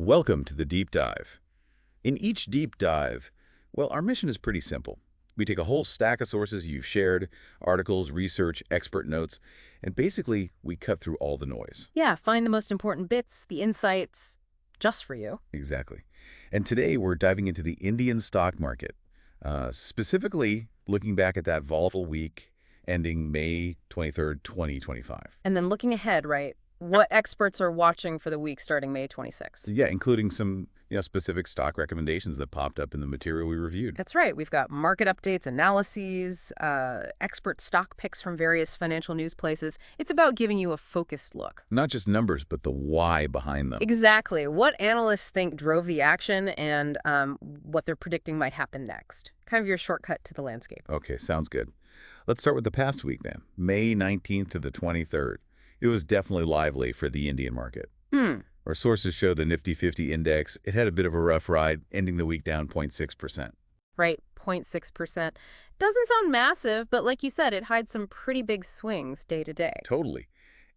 Welcome to the Deep Dive. In each deep dive, well, our mission is pretty simple. We take a whole stack of sources you've shared, articles, research, expert notes, and basically we cut through all the noise. Yeah, find the most important bits, the insights, just for you. Exactly. And today we're diving into the Indian stock market, specifically looking back at that volatile week ending May 23rd, 2025. And then looking ahead, right? What experts are watching for the week starting May 26th? Yeah, including some specific stock recommendations that popped up in the material we reviewed. That's right. We've got market updates, analyses, expert stock picks from various financial news places. It's about giving you a focused look. Not just numbers, but the why behind them. Exactly. What analysts think drove the action and what they're predicting might happen next. Kind of your shortcut to the landscape. Okay, sounds good. Let's start with the past week then, May 19th to the 23rd. It was definitely lively for the Indian market. Our sources show the Nifty 50 index. It had a bit of a rough ride, ending the week down 0.6%. Right, 0.6%. Doesn't sound massive, but like you said, it hides some pretty big swings day to day. Totally.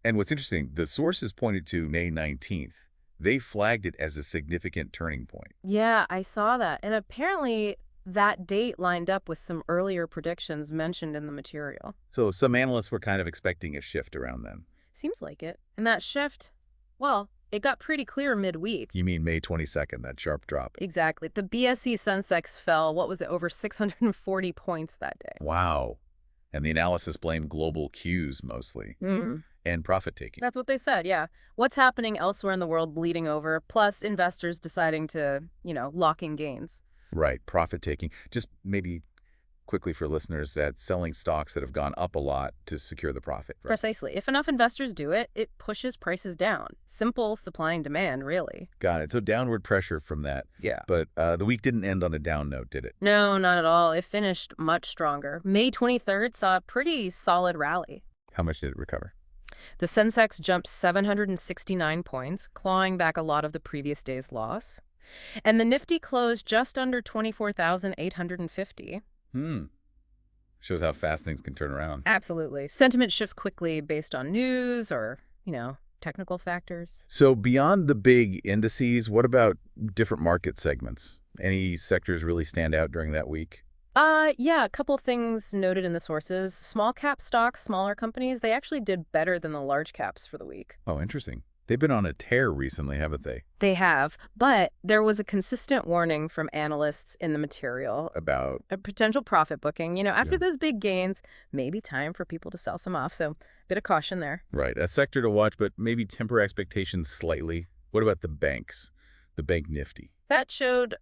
And what's interesting, the sources pointed to May 19th. They flagged it as a significant turning point. Yeah, I saw that. And apparently that date lined up with some earlier predictions mentioned in the material. So some analysts were kind of expecting a shift around then. Seems like it. And that shift, well, it got pretty clear midweek. You mean May 22nd, that sharp drop? Exactly. The BSE Sensex fell, what was it, over 640 points that day. Wow. And the analysis blamed global cues mostly. And profit-taking. That's what they said, yeah. What's happening elsewhere in the world bleeding over, plus investors deciding to, lock in gains. Right, profit-taking. Just maybe quickly for listeners, that selling stocks that have gone up a lot to secure the profit. Right? Precisely. If enough investors do it, it pushes prices down. Simple supply and demand, really. Got it. So downward pressure from that. Yeah. But the week didn't end on a down note, did it? No, not at all. It finished much stronger. May 23rd saw a pretty solid rally. How much did it recover? The Sensex jumped 769 points, clawing back a lot of the previous day's loss. And the Nifty closed just under 24,850. Shows how fast things can turn around. Absolutely. Sentiment shifts quickly based on news or, technical factors. So beyond the big indices, what about different market segments? Any sectors really stand out during that week? Yeah, a couple things noted in the sources. Small cap stocks, smaller companies, they actually did better than the large caps for the week. Oh, interesting. They've been on a tear recently, haven't they? They have, but there was a consistent warning from analysts in the material About a potential profit booking. After those big gains, maybe time for people to sell some off. So bit of caution there. Right, a sector to watch, but maybe temper expectations slightly. What about the banks? The bank Nifty? That showed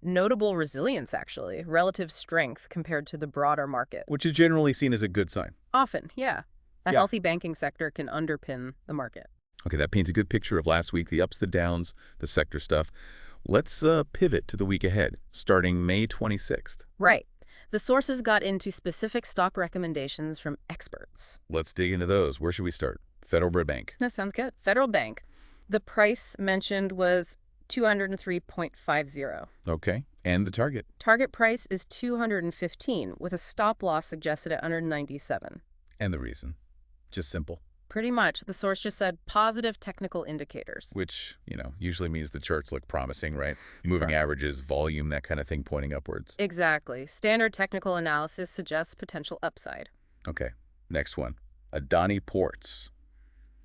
notable resilience, actually, relative strength compared to the broader market. Which is generally seen as a good sign. Often, yeah. A healthy banking sector can underpin the market. Okay, that paints a good picture of last week, the ups, the downs, the sector stuff. Let's pivot to the week ahead, starting May 26th. Right. The sources got into specific stock recommendations from experts. Let's dig into those. Where should we start? Federal Bank. That sounds good. Federal Bank. The price mentioned was 203.50. Okay, and the target? Target price is 215, with a stop loss suggested at 197. And the reason? Just simple. Pretty much. The source just said positive technical indicators. Which, usually means the charts look promising, right? Moving averages, volume, that kind of thing pointing upwards. Exactly. Standard technical analysis suggests potential upside. Okay, next one. Adani Ports.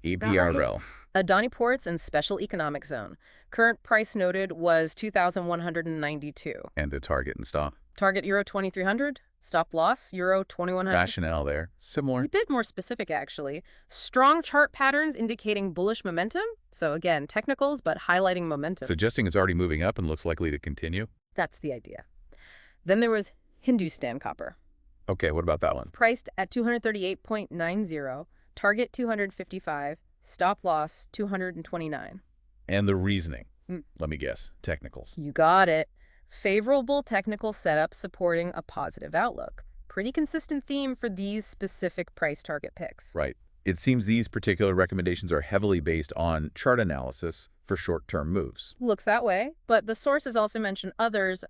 ABRL. Adani Ports and Special Economic Zone. Current price noted was 2,192. And the target and stop? Target Euro 2300. Stop loss Euro 2100. Rationale there. Similar. A bit more specific, actually. Strong chart patterns indicating bullish momentum. So again, technicals, but highlighting momentum. Suggesting it's already moving up and looks likely to continue? That's the idea. Then there was Hindustan Copper. Okay, what about that one? Priced at 238.90. Target 255. Stop loss 229. And the reasoning? Let me guess. Technicals. You got it. Favorable technical setup supporting a positive outlook. Pretty consistent theme for these specific price target picks. Right. It seems these particular recommendations are heavily based on chart analysis for short-term moves. Looks that way, but the sources also mention others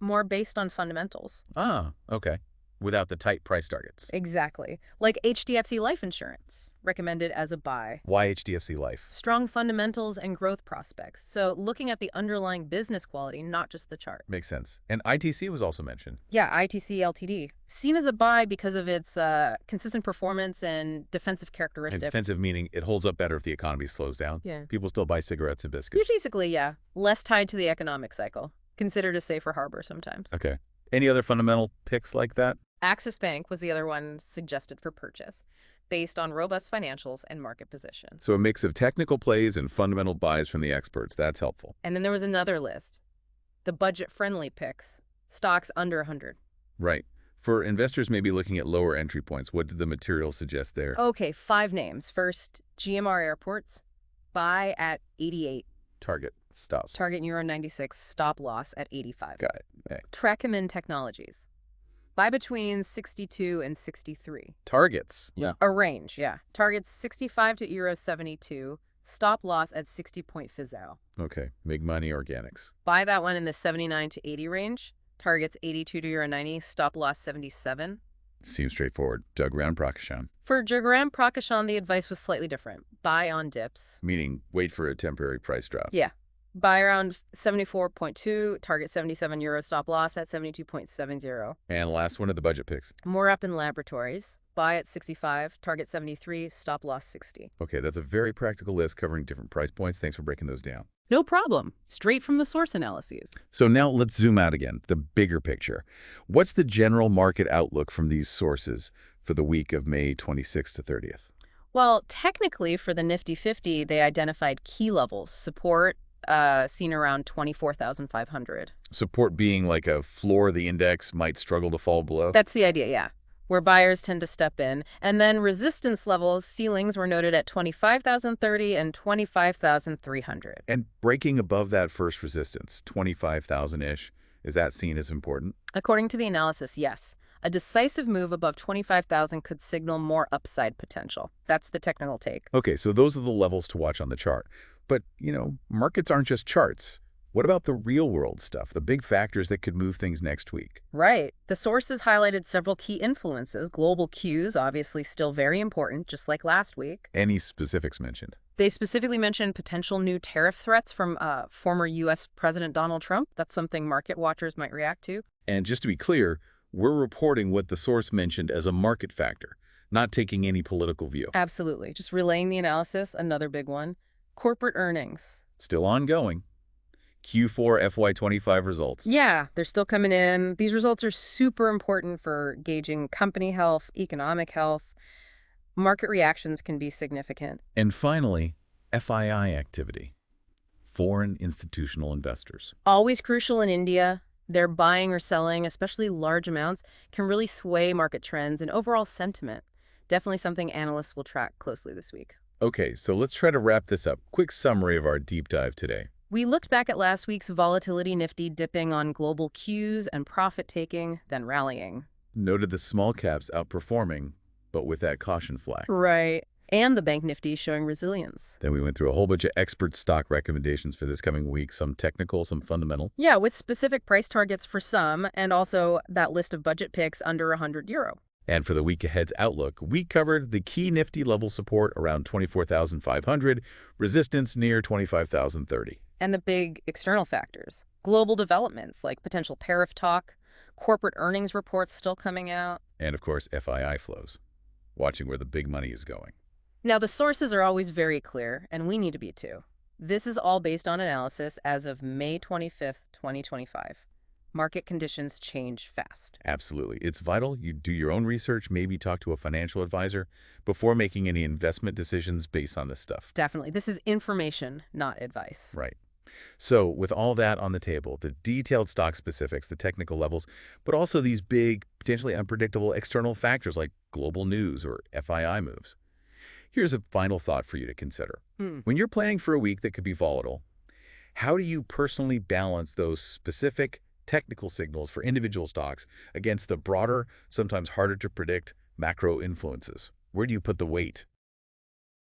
more based on fundamentals. Ah, okay. without the tight price targets. Exactly. Like HDFC Life Insurance, recommended as a buy. Why HDFC Life? Strong fundamentals and growth prospects. So looking at the underlying business quality, not just the chart. Makes sense. And ITC was also mentioned. Yeah, ITC Ltd. Seen as a buy because of its consistent performance and defensive And characteristics. defensive meaning it holds up better if the economy slows down. Yeah. People still buy cigarettes and biscuits. Basically, yeah. Less tied to the economic cycle. Considered a safer harbor sometimes. Okay. Any other fundamental picks like that? Axis Bank was the other one suggested for purchase, based on robust financials and market position. So a mix of technical plays and fundamental buys from the experts. That's helpful. And then there was another list. The budget-friendly picks. Stocks under 100. Right. For investors maybe looking at lower entry points, what did the material suggest there? Okay, 5 names. First, GMR Airports. Buy at 88. Target. Stop. Target Euro 96. Stop loss at 85. Got it. Okay. Trekemin Technologies. Buy between 62 and 63. Targets. Yeah. A range, yeah. Targets 65 to Euro 72. Stop loss at 60.50. Okay. Make money organics. Buy that one in the 79 to 80 range. Targets 82 to Euro 90. Stop loss 77. Seems straightforward. Jagran Prakashan. For Jagran Prakashan, the advice was slightly different. Buy on dips. Meaning wait for a temporary price drop. Yeah. Buy around 74.2, target 77 euro, stop loss at 72.70. And last one of the budget picks. More up in laboratories. Buy at 65, target 73, stop loss 60. Okay, that's a very practical list covering different price points. Thanks for breaking those down. No problem. Straight from the source analyses. So now let's zoom out again, the bigger picture. What's the general market outlook from these sources for the week of May 26th to 30th? Well, technically for the Nifty 50, they identified key levels, support, seen around 24,500. Support being like a floor the index might struggle to fall below? That's the idea, yeah. Where buyers tend to step in. And then resistance levels, ceilings were noted at 25,030 and 25,300. And breaking above that first resistance, 25,000-ish, is that seen as important? According to the analysis, yes. A decisive move above 25,000 could signal more upside potential. That's the technical take. Okay, so those are the levels to watch on the chart. But, markets aren't just charts. What about the real-world stuff, the big factors that could move things next week? Right. The sources highlighted several key influences. Global cues, obviously still very important, just like last week. Any specifics mentioned? They specifically mentioned potential new tariff threats from former U.S. President Donald Trump. That's something market watchers might react to. And just to be clear, we're reporting what the source mentioned as a market factor, not taking any political view. Absolutely. Just relaying the analysis, another big one. Corporate earnings. Still ongoing. Q4 FY25 results. Yeah, they're still coming in. These results are super important for gauging company health, economic health. Market reactions can be significant. And finally, FII activity. Foreign institutional investors. Always crucial in India. Their buying or selling, especially large amounts, can really sway market trends and overall sentiment. Definitely something analysts will track closely this week. Okay, so let's try to wrap this up. Quick summary of our deep dive today. We looked back at last week's volatility Nifty dipping on global cues and profit-taking, then rallying. Noted the small caps outperforming, but with that caution flag. Right. And the Bank Nifty showing resilience. Then we went through a whole bunch of expert stock recommendations for this coming week, some technical, some fundamental. Yeah, with specific price targets for some, and also that list of budget picks under 100 euro. And for the week ahead's outlook, we covered the key Nifty level support around 24,500, resistance near 25,030. And the big external factors. Global developments like potential tariff talk, corporate earnings reports still coming out. And of course, FII flows, watching where the big money is going. Now, the sources are always very clear, and we need to be too. This is all based on analysis as of May 25th, 2025. Market conditions change fast. Absolutely. It's vital you do your own research, maybe talk to a financial advisor before making any investment decisions based on this stuff. Definitely. This is information, not advice. Right. So with all that on the table, the detailed stock specifics, the technical levels, but also these big, potentially unpredictable external factors like global news or FII moves. Here's a final thought for you to consider. When you're planning for a week that could be volatile, how do you personally balance those specific technical signals for individual stocks against the broader, sometimes harder to predict macro influences? Where do you put the weight?